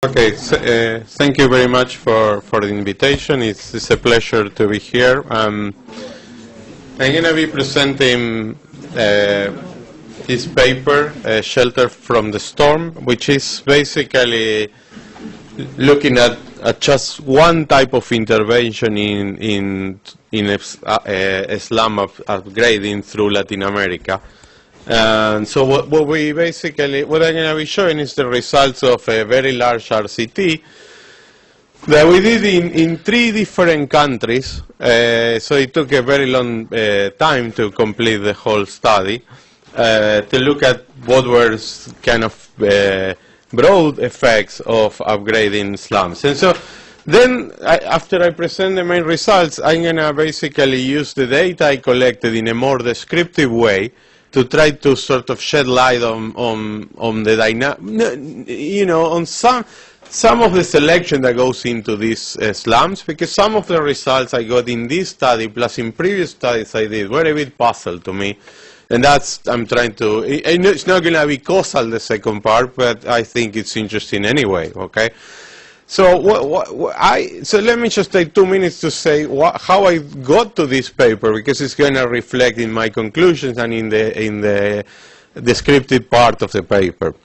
Okay, thank you very much for the invitation. It's a pleasure to be here. I'm going to be presenting this paper, Shelter from the Storm, which is basically looking at just one type of intervention in slum upgrading through Latin America. And so what I'm going to be showing is the results of a very large RCT that we did in 3 different countries. So it took a very long time to complete the whole study to look at what were kind of broad effects of upgrading slums. And so then, after I present the main results, I'm going to basically use the data I collected in a more descriptive way to try to sort of shed light on the dynamic, on some of the selection that goes into these slums, because some of the results I got in this study plus in previous studies I did were a bit puzzle to me, and I'm trying to. It's not going to be causal, the second part, but I think it's interesting anyway. Okay. So so let me just take 2 minutes to say how I got to this paper, because it's going to reflect in my conclusions and in the descriptive part of the paper.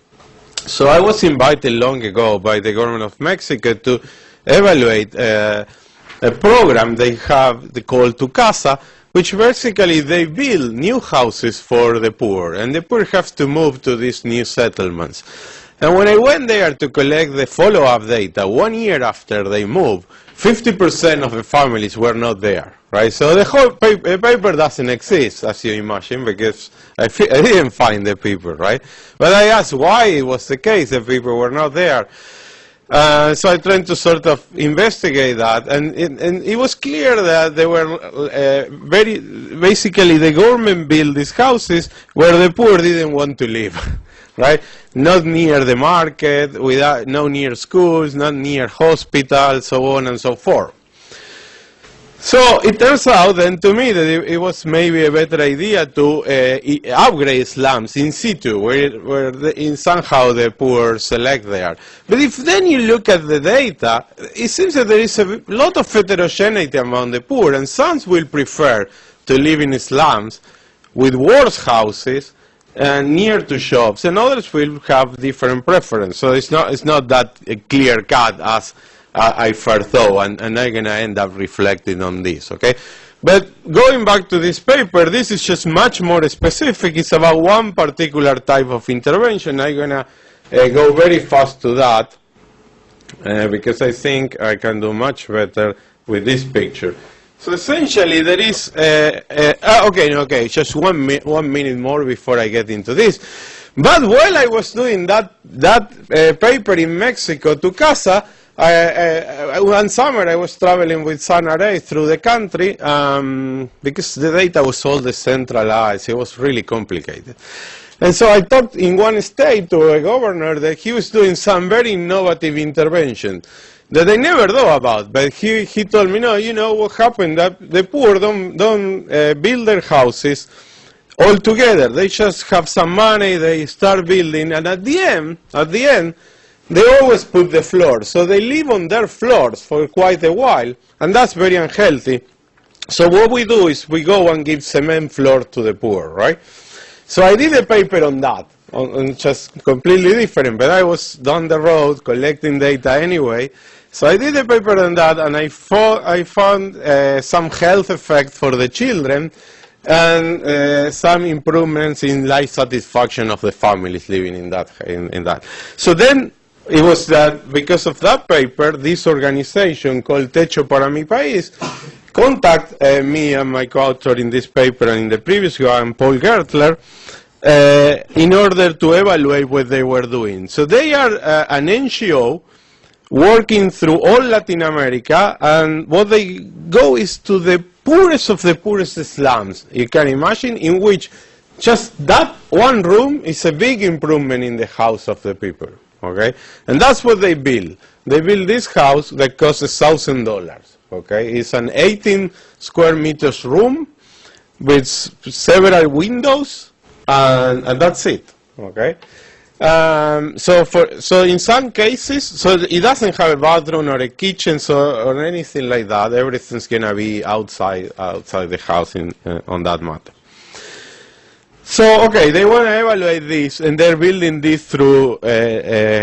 So I was invited long ago by the government of Mexico to evaluate a program they have called Tu Casa, which basically they build new houses for the poor, and the poor have to move to these new settlements. And when I went there to collect the follow-up data, 1 year after they moved, 50% of the families were not there, right? So the whole paper doesn't exist, as you imagine, because I didn't find the people, right? But I asked why it was the case that people were not there. So I tried to sort of investigate that, and it was clear that they were basically the government built these houses where the poor didn't want to live. Right? Not near the market, no near schools, not near hospitals, so on and so forth. So it turns out then to me that it was maybe a better idea to upgrade slums in situ, where somehow the poor select there. But if then you look at the data, it seems that there is a lot of heterogeneity among the poor, and some will prefer to live in slums with worse houses and near to shops, and others will have different preference. So it's not that clear cut as I first thought, and I'm going to end up reflecting on this. Okay, but going back to this paper, this is just much more specific. It's about one particular type of intervention. I'm going to go very fast to that because I think I can do much better with this picture. So essentially, there is okay. Just 1 minute more before I get into this. But while I was doing that paper in Mexico, Tu Casa, one summer I was traveling with SunRA through the country because the data was all decentralized. It was really complicated. And so I talked in one state to a governor that he was doing some very innovative intervention that I never thought about, but he told me, no, you know what happened, that the poor don't build their houses all together. They just have some money, they start building, and at the end, they always put the floors. So they live on their floors for quite a while, and that's very unhealthy. So what we do is we go and give cement floor to the poor, right? So I did a paper on that, on just completely different, but I was down the road collecting data anyway. So I did a paper on that, and I found some health effects for the children and some improvements in life satisfaction of the families living in that. So then it was that because of that paper, this organization called Techo para mi País contacted me and my co-author in this paper and in the previous one, Paul Gertler, in order to evaluate what they were doing. So they are an NGO working through all Latin America, and what they go is to the poorest of the poorest slums, you can imagine, in which just that one room is a big improvement in the house of the people, okay? And that's what they build. They build this house that costs $1,000, okay? It's an 18 square meters room with several windows, and that's it, okay? So in some cases, so it doesn't have a bathroom or a kitchen or anything like that. Everything's gonna be outside the house on that matter. So okay, they want to evaluate this, and they're building this through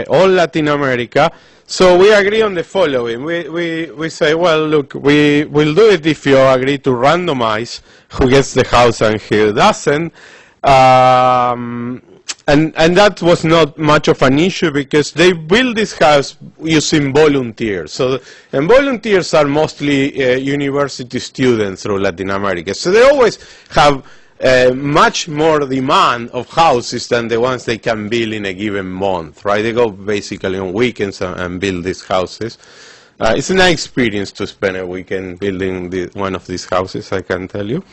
all Latin America. So we agree on the following. We say, well, look, we will do it if you agree to randomize who gets the house and who doesn't. And that was not much of an issue because they build this house using volunteers. And volunteers are mostly university students through Latin America. So they always have much more demand of houses than the ones they can build in a given month, right? They go basically on weekends and build these houses. It's a nice experience to spend a weekend building one of these houses, I can tell you.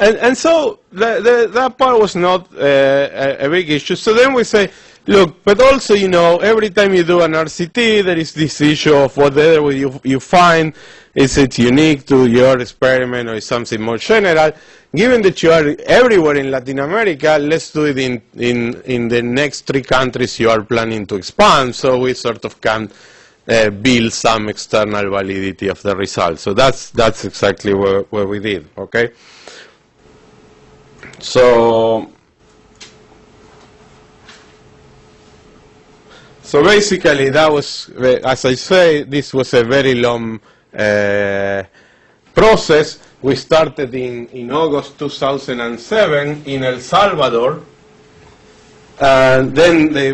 And so that part was not a big issue. So then we say, look, but also, you know, every time you do an RCT, there is this issue of whatever you find, is it unique to your experiment or is something more general? Given that you are everywhere in Latin America, let's do it in the next 3 countries you are planning to expand, so we sort of can build some external validity of the results. So that's exactly what we did, okay? So basically that was, as I say, this was a very long process. We started in August 2007 in El Salvador, and then they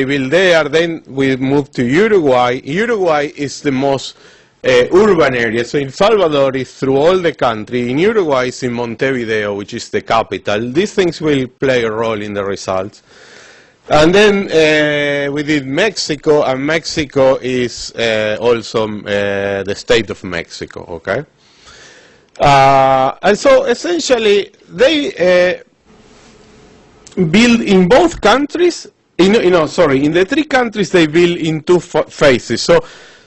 built there. Then we moved to Uruguay. Uruguay is the most urban area. So El Salvador is through all the country. In Uruguay is in Montevideo, which is the capital. These things will play a role in the results. And then we did Mexico, and Mexico is also the state of Mexico, okay? And so essentially they build in both countries, in the 3 countries they build in 2 phases.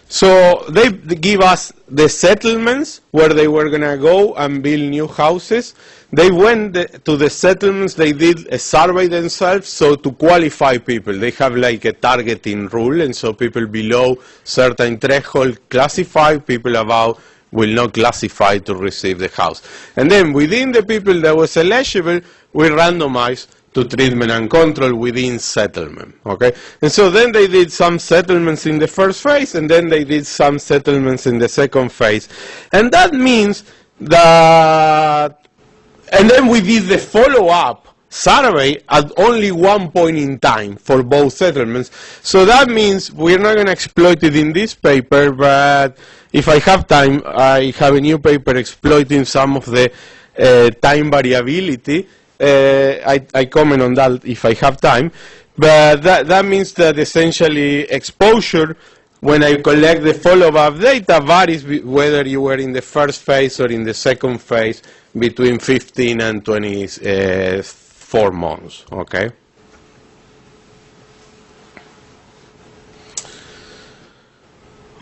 So they give us the settlements where they were going to go and build new houses. They went to the settlements, they did a survey themselves, so to qualify people. They have like a targeting rule, and so people below certain threshold classify, people above will not classify to receive the house. And then within the people that was eligible, we randomized to treatment and control within settlement, okay? And so then they did some settlements in the first phase, and then they did some settlements in the second phase. And that means that, and then we did the follow-up survey at only one point in time for both settlements. So that means we're not going to exploit it in this paper, but if I have time, I have a new paper exploiting some of the time variability. I comment on that if I have time, but that means that essentially exposure, when I collect the follow-up data, varies whether you were in the first phase or in the second phase between 15 and 24 months, okay?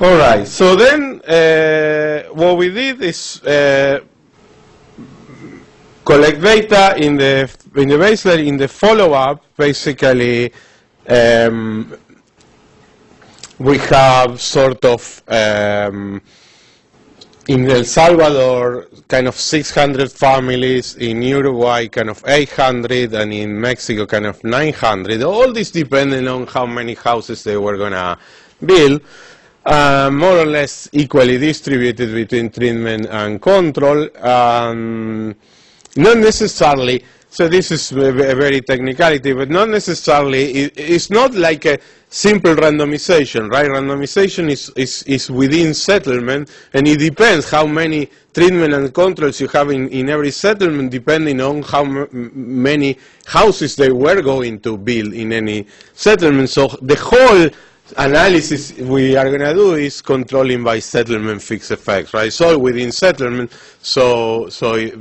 All right, so then what we did is collect data in the baseline, in the follow-up. Basically, we have sort of in El Salvador kind of 600 families, in Uruguay kind of 800, and in Mexico kind of 900. All this depending on how many houses they were going to build. More or less equally distributed between treatment and control. Not necessarily, so this is a very technicality, but not necessarily, it's not like a simple randomization, right? Randomization is within settlement, and it depends how many treatment and controls you have in every settlement, depending on how many houses they were going to build in any settlement. So the whole analysis we are going to do is controlling by settlement fixed effects, right? So within settlement, so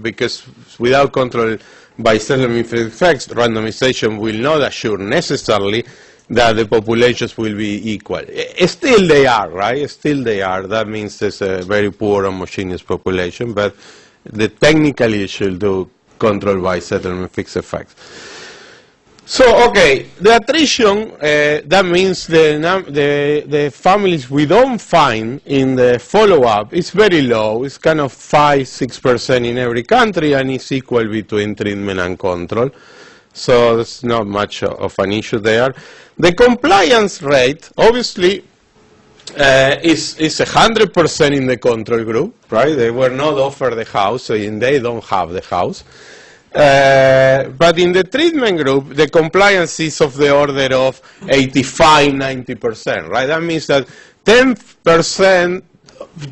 because without control by settlement fixed effects, randomization will not assure necessarily that the populations will be equal. Still they are, right? Still they are. That means there's a very poor homogeneous population, but technically it should do control by settlement fixed effects. So, okay, the attrition, that means the families we don't find in the follow-up is very low. It's kind of 5–6% in every country, and it's equal between treatment and control. So there's not much of an issue there. The compliance rate, obviously, is 100% in the control group, right? They were not offered the house, so they don't have the house. But in the treatment group, the compliance is of the order of 85–90%, right? That means that 10%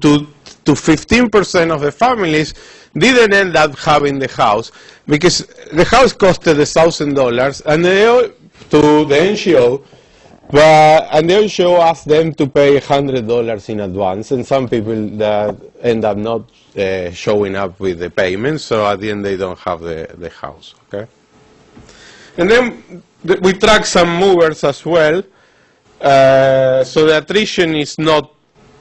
to 15% of the families didn't end up having the house because the house costed $1,000, and to the NGO, and the NGO asked them to pay $100 in advance, and some people that end up not showing up with the payment, so at the end they don't have the house. Okay, and then we track some movers as well. So the attrition is not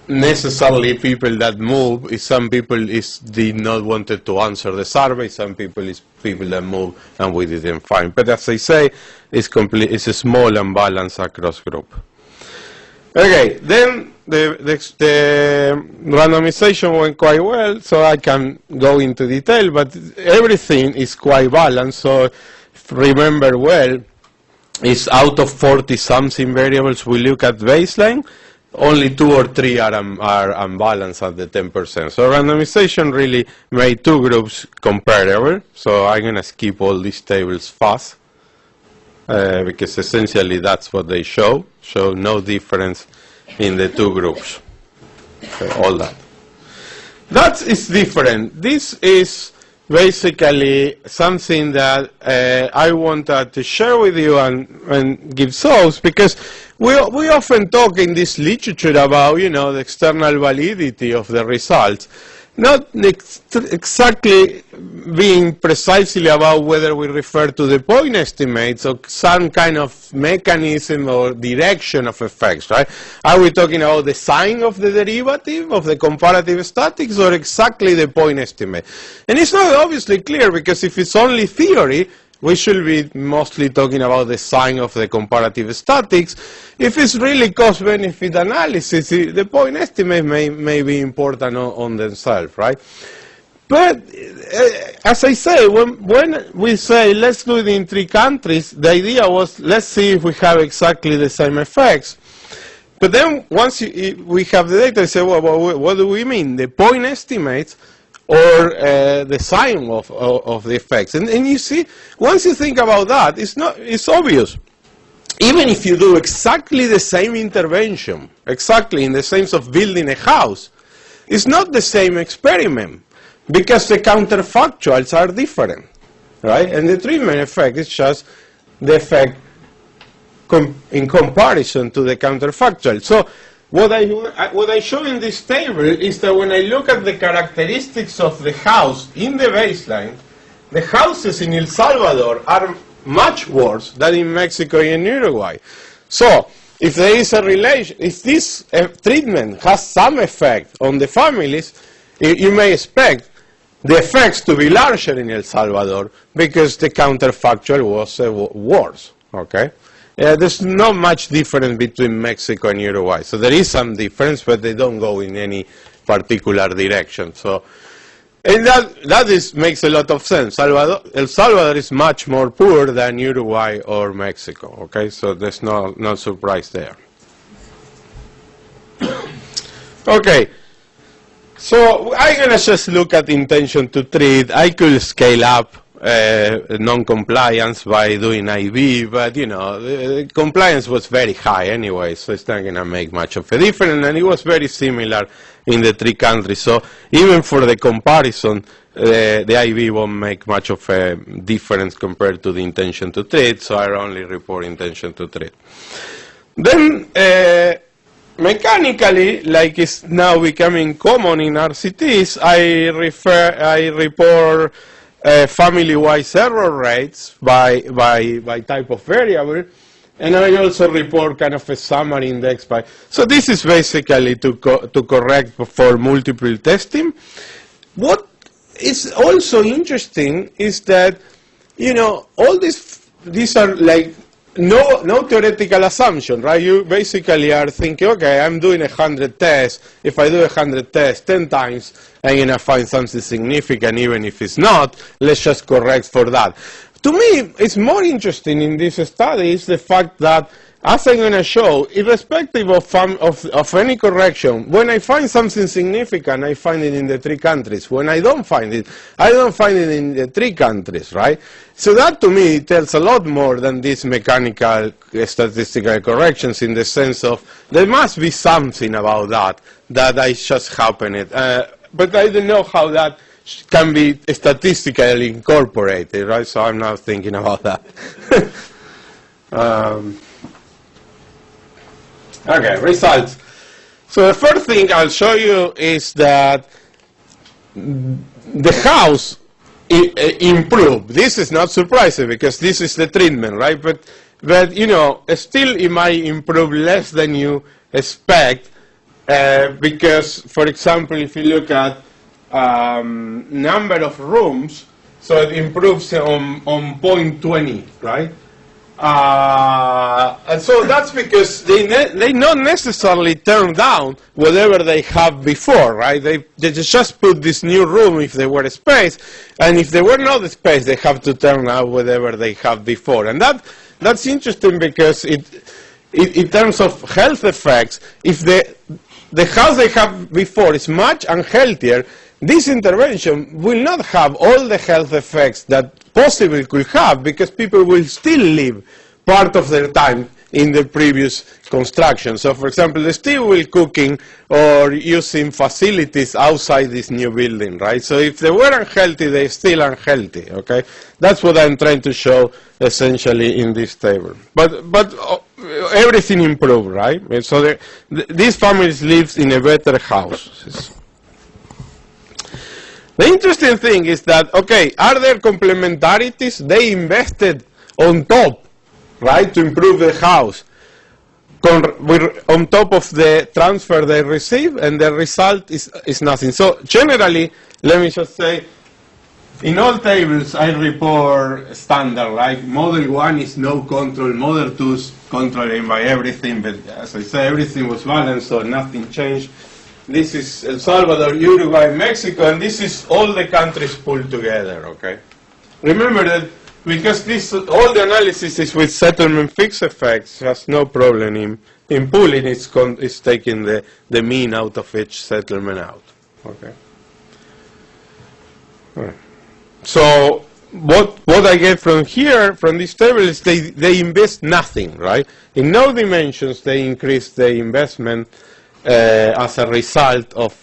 necessarily people that move. It's some people did not wanted to answer the survey. Some people is people that move and we didn't find. But as I say, it's a small imbalance across group. Okay, then the randomization went quite well, so I can go into detail, but everything is quite balanced. So if remember well, it's out of 40-something variables we look at baseline, only 2 or 3 are unbalanced at the 10%. So randomization really made 2 groups comparable. So I'm going to skip all these tables fast because essentially that's what they show. So no difference in the 2 groups. Okay, all that. That is different. This is basically something that I wanted to share with you and give thoughts, because we often talk in this literature about, the external validity of the results, not exactly being precisely about whether we refer to the point estimates or some kind of mechanism or direction of effects, right? Are we talking about the sign of the derivative of the comparative statics or exactly the point estimate? And it's not obviously clear, because if it's only theory, we should be mostly talking about the sign of the comparative statics. If it's really cost-benefit analysis, the point estimate may be important on themselves, right? But as I say, when we say let's do it in 3 countries, the idea was let's see if we have exactly the same effects. But then once we have the data, we say, well, what do we mean? The point estimates or the sign of the effects. And you see, once you think about that, it's obvious. Even if you do exactly the same intervention, exactly in the sense of building a house, it's not the same experiment, because the counterfactuals are different, right? And the treatment effect is just the effect in comparison to the counterfactual. So what I show in this table is that when I look at the characteristics of the house in the baseline, the houses in El Salvador are much worse than in Mexico and Uruguay. So if there is a relation, if this treatment has some effect on the families, you may expect the effects to be larger in El Salvador because the counterfactual was worse. Okay. There's not much difference between Mexico and Uruguay. So there is some difference, but they don't go in any particular direction. So, and that makes a lot of sense. El Salvador is much more poor than Uruguay or Mexico. Okay, so there's no surprise there. Okay, so I'm gonna just look at intention to treat. I could scale up non-compliance by doing IV, but the compliance was very high anyway, so it's not going to make much of a difference, and it was very similar in the 3 countries. So even for the comparison, the IV won't make much of a difference compared to the intention to treat, so I only report intention to treat. Then mechanically, like it's now becoming common in RCTs, I report family-wise error rates by type of variable, and I also report kind of a summary index by. So this is basically to correct for multiple testing. What is also interesting is that all these these are like no theoretical assumption, right? You basically are thinking, okay, I'm doing 100 tests. If I do 100 tests 10 times, I'm going to find something significant, even if it's not. Let's just correct for that. To me, it's more interesting in this study is the fact that, as I'm going to show, irrespective of any correction, when I find something significant, I find it in the 3 countries. When I don't find it, I don't find it in the 3 countries, right? So that, to me, tells a lot more than these mechanical statistical corrections, in the sense of there must be something about that I just happened. But I don't know how that can be statistically incorporated, right? So I'm now thinking about that. Okay, results. So the first thing I'll show you is that the house improved. This is not surprising because this is the treatment, right? But you know, still it might improve less than you expect because, for example, if you look at number of rooms, so it improves on 0.20, right? And so that's because they not necessarily turn down whatever they have before, right? They just put this new room if there were a space, and if there were not a space, they have to turn out whatever they have before. And that's interesting because in terms of health effects, if the house they have before is much unhealthier, this intervention will not have all the health effects that possibly could have, because people will still live part of their time in the previous construction. So, for example, they still will cooking or using facilities outside this new building, right? So if they were unhealthy, they're still unhealthy, okay? That's what I'm trying to show essentially in this table. But everything improved, right? And so these families live in a better house. The interesting thing is that, okay, are there complementarities? They invested on top, right, to improve the house, on top of the transfer they receive, and the result is nothing. So generally, let me just say, in all tables I report standard, like model 1 is no control, model 2 is controlled by everything, but as I said, everything was balanced, so nothing changed. This is El Salvador, Uruguay, Mexico, and this is all the countries pulled together, okay? Remember that because all the analysis is with settlement fixed effects, has no problem in pooling, it's taking the mean out of each settlement out, okay? All right. So what I get from here, from this table, is they invest nothing, right? In no dimensions they increase the investment as a result of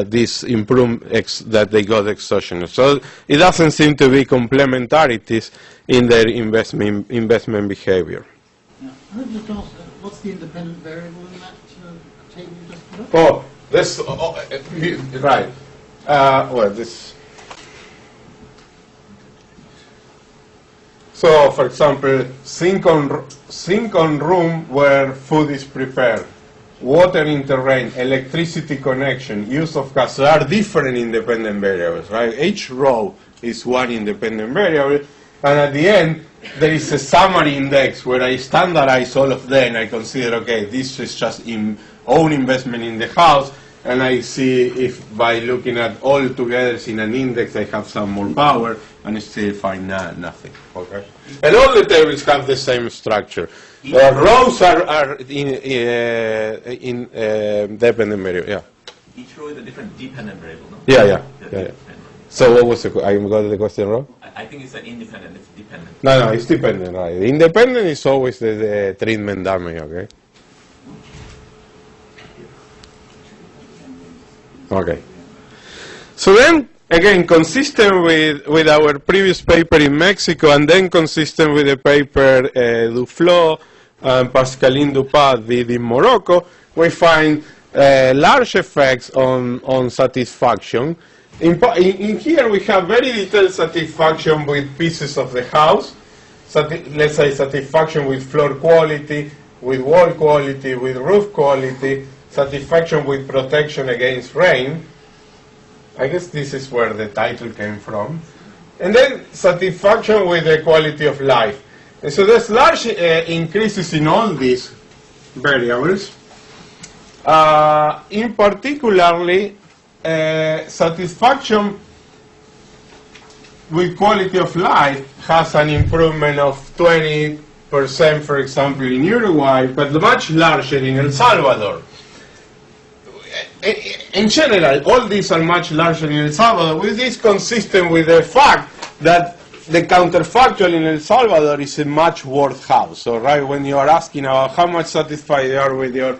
this improvement that they got exogenous. So it doesn't seem to be complementarities in their investment behavior. Yeah. I just ask, what's the independent variable in that table you just put up? Oh, this, right. Well, this. So, for example, sink on room where food is prepared. Water in terrain, electricity connection, use of gas, there are different independent variables, right? Each row is one independent variable, and at the end, there is a summary index where I standardize all of them. I consider, okay, this is just own investment in the house, and I see if by looking at all together in an index, I have some more power, and I still find nothing, okay? And all the tables have the same structure. Rows are in dependent variable, yeah. Each row is a different dependent variable, no? Yeah. So what was I got the question wrong? I think it's independent, it's dependent. No, it's dependent, right? Independent is always the treatment dummy, okay? Okay. So then, again, consistent with our previous paper in Mexico, and then consistent with the paper Duflo and Pascaline Dupat did in Morocco, we find large effects on satisfaction. In here we have very detailed satisfaction with pieces of the house. Let's say satisfaction with floor quality, with wall quality, with roof quality, satisfaction with protection against rain. I guess this is where the title came from. And then satisfaction with the quality of life. And so there's large increases in all these variables. In particularly, satisfaction with quality of life has an improvement of 20%, for example, in Uruguay, but much larger in El Salvador. In general, all these are much larger in El Salvador, which is consistent with the fact that the counterfactual in El Salvador is a much worse house. So, right, when you are asking about how much satisfied you are with your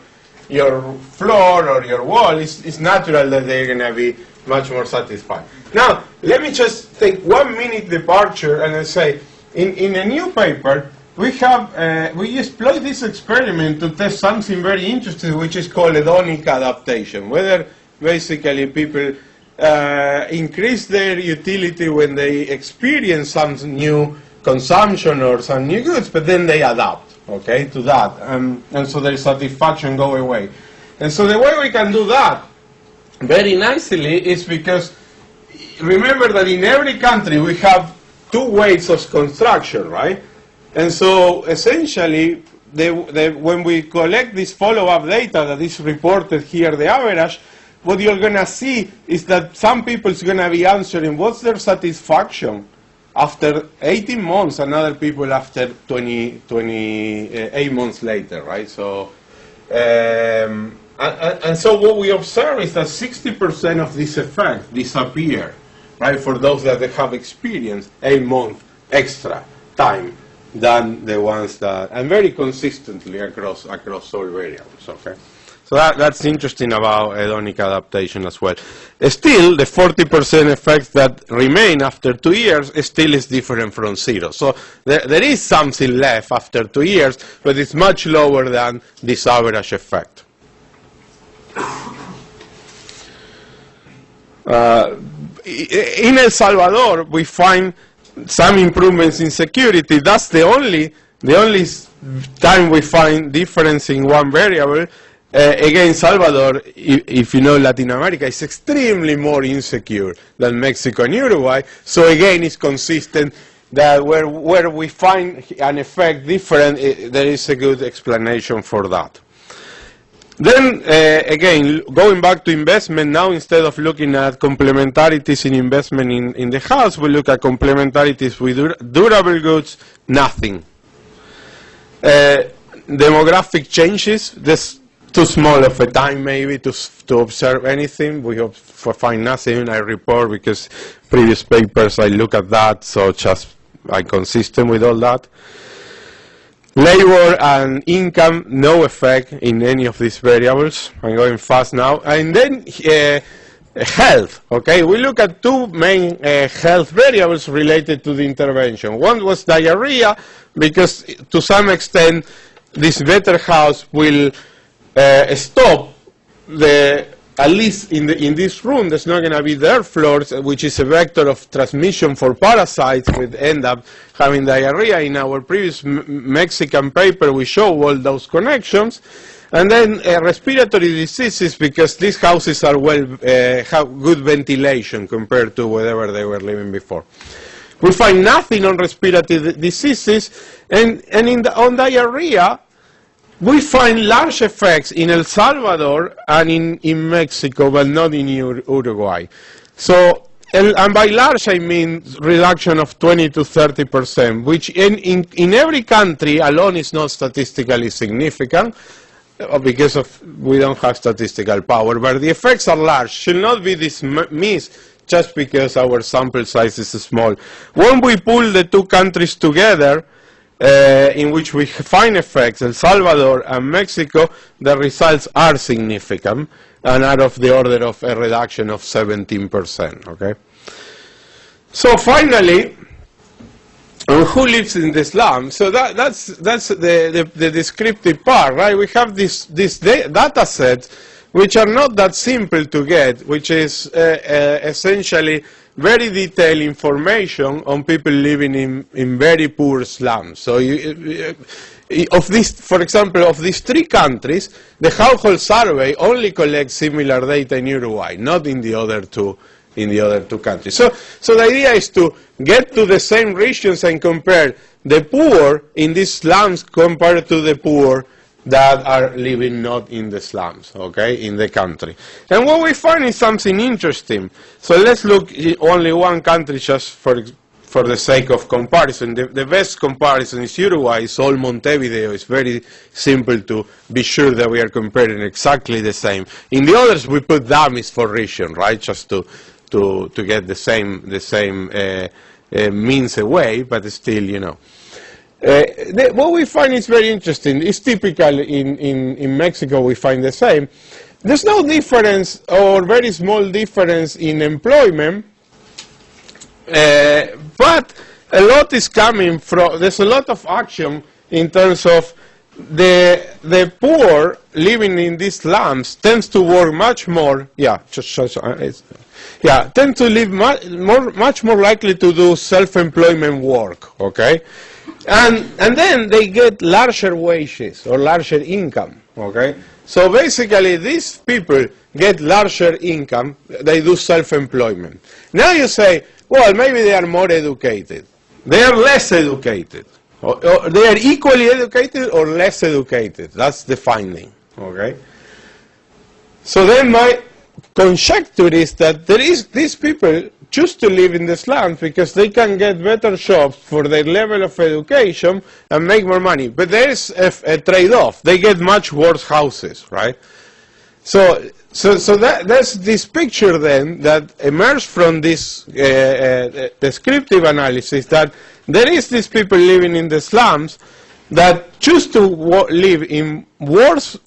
floor or your wall, it's natural that they're going to be much more satisfied. Now, let me just take 1 minute departure and say, in a new paper, we exploit this experiment to test something very interesting, which is called hedonic adaptation. Whether basically people increase their utility when they experience some new consumption or some new goods, but then they adapt, okay, to that, and so their satisfaction go away. And so the way we can do that very nicely is because remember that in every country we have 2 ways of construction, right? And so essentially, when we collect this follow-up data that is reported here, the average, what you're going to see is that some people's going to be answering what's their satisfaction after 18 months and other people after 28 months later, right? So, and so what we observe is that 60% of this effect disappear, right, for those that have experienced 8 months extra time than the ones that, and very consistently across all variables, okay? So that's interesting about hedonic adaptation as well. Still, the 40% effect that remain after 2 years still is different from 0. So there is something left after 2 years, but it's much lower than this average effect. In El Salvador, we find some improvements in security. That's the only time we find difference in one variable. Again, Salvador, if you know Latin America, is extremely more insecure than Mexico and Uruguay. So again, it's consistent that where we find an effect different, there is a good explanation for that. Then, again, going back to investment, now instead of looking at complementarities in investment in the house, we look at complementarities with durable goods, nothing. Demographic changes, this too small of a time maybe to observe anything. We find nothing. I report because previous papers I look at that, so just I'm consistent with all that. Labor and income, no effect in any of these variables. I'm going fast now. And then health, okay? We look at 2 main health variables related to the intervention. One was diarrhea, because to some extent this better house will stop at least in this room, there's not going to be dirt floors, which is a vector of transmission for parasites, which end up having diarrhea. In our previous Mexican paper, we show all those connections. And then respiratory diseases, because these houses are have good ventilation compared to whatever they were living before. We find nothing on respiratory diseases, and on diarrhea, we find large effects in El Salvador and in Mexico, but not in Uruguay. So, and by large I mean reduction of 20 to 30%, which in every country alone is not statistically significant, because we don't have statistical power, but the effects are large, should not be dismissed just because our sample size is small. When we pull the 2 countries together, in which we find effects, El Salvador and Mexico, the results are significant and are of the order of a reduction of 17%, okay? So finally, who lives in the slum? So that's the descriptive part, right? We have these data sets which are not that simple to get, which is essentially very detailed information on people living in very poor slums. So of this, for example, of these 3 countries, the household survey only collects similar data in Uruguay, not in the other two countries. So the idea is to get to the same regions and compare the poor in these slums compared to the poor that are living not in the slums, okay, in the country. And what we find is something interesting. So let's look at only one country just for the sake of comparison. The best comparison is Uruguay. It's all Montevideo. It's very simple to be sure that we are comparing exactly the same. In the others, we put dummies for region, right, just to get the same means away, but still, you know. What we find is very interesting. It's typical in Mexico. We find the same. There's no difference or very small difference in employment, but a lot is coming from. There's a lot of action in terms of the poor living in these slums tends to work much more. Yeah, tend to live much more likely to do self-employment work. Okay. And then they get larger wages or larger income, okay? So basically these people get larger income, they do self-employment. Now you say, well, maybe they are more educated. They are less educated. Or they are equally educated or less educated. That's the finding, okay? So then my conjecture is that these people choose to live in the slums because they can get better jobs for their level of education and make more money. But there is a trade-off. They get much worse houses, right? So that's this picture then that emerged from this descriptive analysis that there is these people living in the slums that choose to live in worse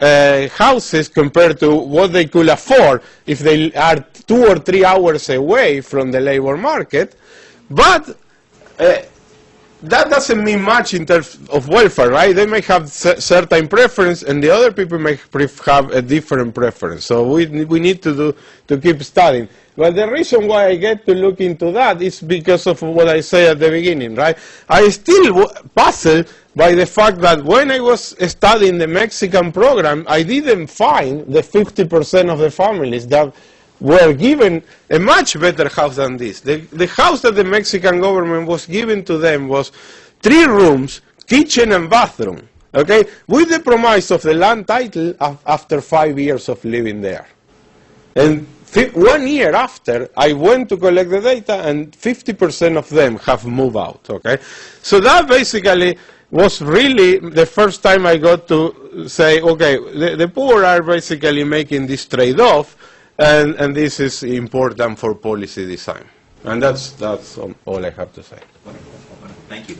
houses compared to what they could afford if they are 2 or 3 hours away from the labor market, but that doesn't mean much in terms of welfare, right? They may have certain preference, and the other people may have a different preference. So we need to keep studying. But the reason why I get to look into that is because of what I said at the beginning, right? I still puzzled by the fact that when I was studying the Mexican program, I didn't find the 50% of the families that were given a much better house than this. The house that the Mexican government was giving to them was 3 rooms, kitchen and bathroom, okay, with the promise of the land title after 5 years of living there. And 1 year after, I went to collect the data, and 50% of them have moved out, okay? So that basically was really the first time I got to say, okay, the poor are basically making this trade-off, and this is important for policy design. And that's all I have to say. Thank you.